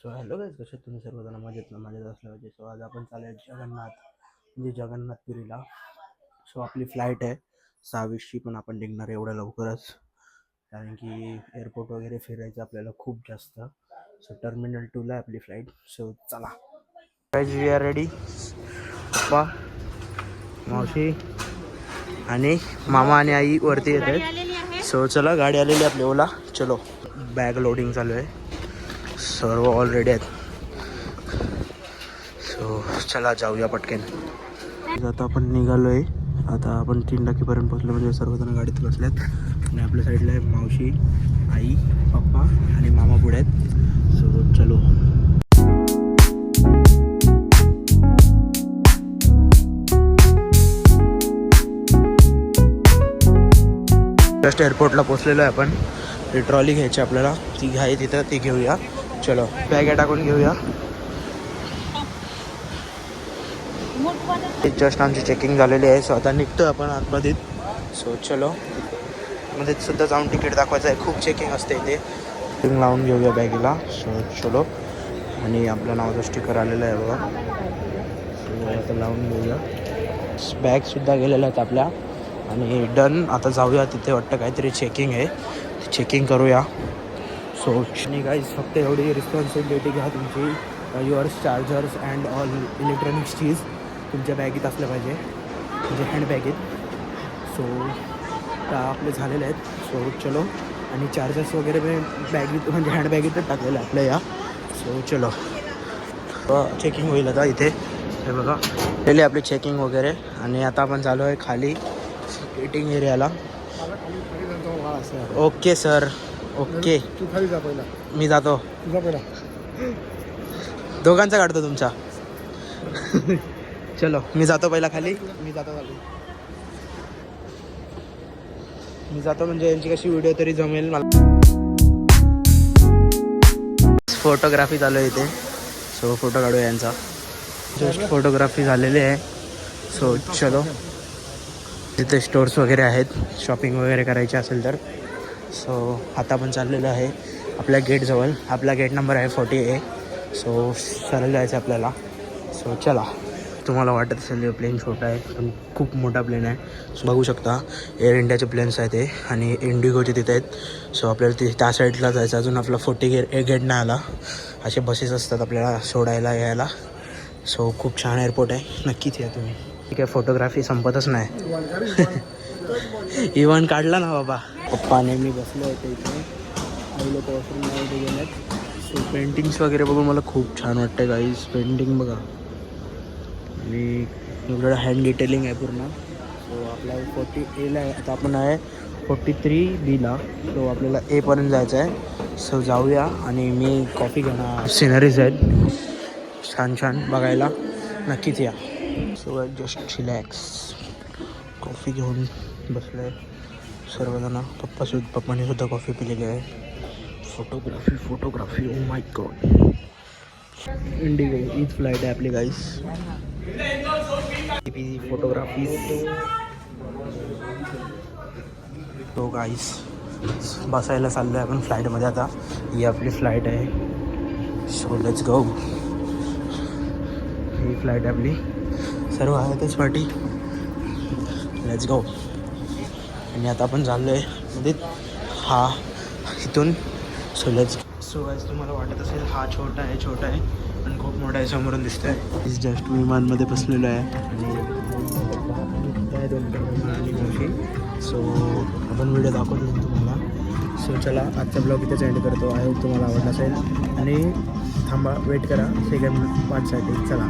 So hello guys, कसे तुम्ही सर्वजण मजेत असल्या पाहिजे. सो आज आपण चालू जगन्नाथ म्हणजे जगन्नाथपुरीला. सो आपली फ्लाईट आहे 6:20ची, पण आपण निघणार एवढ्या लवकरच कारण की एअरपोर्ट वगैरे फिरायचं आपल्याला खूप जास्त. सो टर्मिनल 2ला आहे आपली फ्लाईट. सो चला गाईज, वी आर रेडी. पप्पा, मावशी आणि मामा आणि आई वरती येत आहेत. सो चला, गाडी आलेली आपली ओला. चलो, बॅग लोडिंग चालू आहे, सर्व ऑलरेडी आहेत. सो चला जाऊया पटकन. आता आपण निघालो आहे. आता आपण 3 टाकीपर्यंत पोहोचलो, म्हणजे सर्वजण गाडीत बसल्यात आणि आपल्या साईडला आहे मावशी, आई, पप्पा आणि मामा पुढे आहेत. सो चलो. जस्ट एअरपोर्टला पोचलेलो आहे आपण. ती ट्रॉली घ्यायची आपल्याला, ती घ्याय तिथं, ती घेऊया. चलो, बॅगा टाकून घेऊया. जस्ट आमची चेकिंग झालेली आहे. सो आता निघतो आपण आतमध्ये. सो चलो, मध्ये सुद्धा जाऊन तिकीट दाखवायचं आहे. खूप चेकिंग असते इथे. चेकिंग लावून घेऊया बॅगेला. सो चलो, आणि आपल्या नावाचं स्टिकर आलेलं आहे बघा. सो आता लावून घेऊया. बॅगसुद्धा गेलेल्या आहेत आपल्या आणि डन. आता जाऊया तिथे, वाटतं काहीतरी चेकिंग आहे, चेकिंग करूया. सो आणि गाईज, फक्त एवढी रिस्पॉन्सिबिलिटी घ्या तुमची. Yours chargers and all electronics चीज तुमच्या बॅगेत असल्या पाहिजे, म्हणजे हँडबॅगेत. सो त्या आपले झालेले आहेत. सो चलो, आणि चार्जर्स वगैरे बॅगेत, म्हणजे हँडबॅगेतच टाकलेलं आहे आपल्या या. सो चलो, चेकिंग होईल आता इथे. हे बघा, पहिले आपली चेकिंग वगैरे. आणि आता आपण चालू आहे खाली वेटिंग एरियाला. Okay sir, okay. तू खाली जा पहिला. मी जातो. तुझा पहिला. दोघांचा काढतो तुमचा. चलो, मी जातो पहिला खाली. मी जातो म्हणजे यांची कशी व्हिडिओ तरी जमेल मला. फोटोग्राफी चालू आहे इथे. सो फोटो काढूया यांचा. जस्ट फोटोग्राफी झालेली आहे. सो चलो, तिथे स्टोर्स वगैरे आहेत, शॉपिंग वगैरे करायची असेल तर. सो आता पण चाललेलं आहे आपल्या गेटजवळ. आपला गेट नंबर आहे 40A. सो सरळ जायचं आपल्याला. सो चला. तुम्हाला वाटत असेल प्लेन छोटा आहे, पण खूप मोठा प्लेन आहे. सो बघू शकता, एअर इंडियाचे प्लेन्स आहेत ते, आणि इंडिगोचे तिथे आहेत. सो आपल्याला त्या साईडला जायचं. अजून आपला 40 गेट नाही आला. असे बसेस असतात आपल्याला सोडायला यायला. सो खूप छान एअरपोर्ट आहे, नक्कीच या तुम्ही. ठीक आहे, फोटोग्राफी संपतच नाही. इव्हन काढला ना बाबा. पप्पा नेहमी बसले होते इथे, आई लोक वॉशरूममध्ये गेलेत. सो पेंटिंग्स वगैरे बघून मला खूप छान वाटते गाईज. पेंटिंग बघा, आणि एवढं हँड डिटेलिंग आहे पूर्ण. सो आपला 40Aला आहे, आता आपण आहे 43Bला. सो आपल्याला Aपर्यंत जायचं आहे. सो जाऊया, आणि मी कॉफी घेणार. सिनरीज आहेत छान छान बघायला, नक्कीच या. सो जस्ट रिलॅक्स, कॉफी घेऊन बसलं आहे सर्वजण. पप्पाने सुद्धा कॉफी पिलेली आहे. Photography oh my God. Indigo हीच फ्लाईट आहे आपली गाईस. फोटोग्राफीज. तो गाईस, बसायला चाललो आहे आपण फ्लाईटमध्ये आता. ही आपली फ्लाईट आहे. So let's go. He flight आपली, सर्व आहेतच पार्टी. Let's go. आणि आता आपण चाललो आहे मध्ये हा इथून. So let's. सो गाईस, तुम्हाला वाटत असेल हा छोटा आहे, पण खूप मोठा आहे, समोरून दिसतोय. इज जस्ट विमानमध्ये बसलेलो आहे, आणि दोन आणि मोठी. सो आपण व्हिडिओ दाखवतो तुम्हाला. सो चला, आजचा ब्लॉग इथेच एंड करतो. आय होप तुम्हाला आवडला असेल, आणि थांबा, वेट करा सेकंड पार्टसाठी. चला.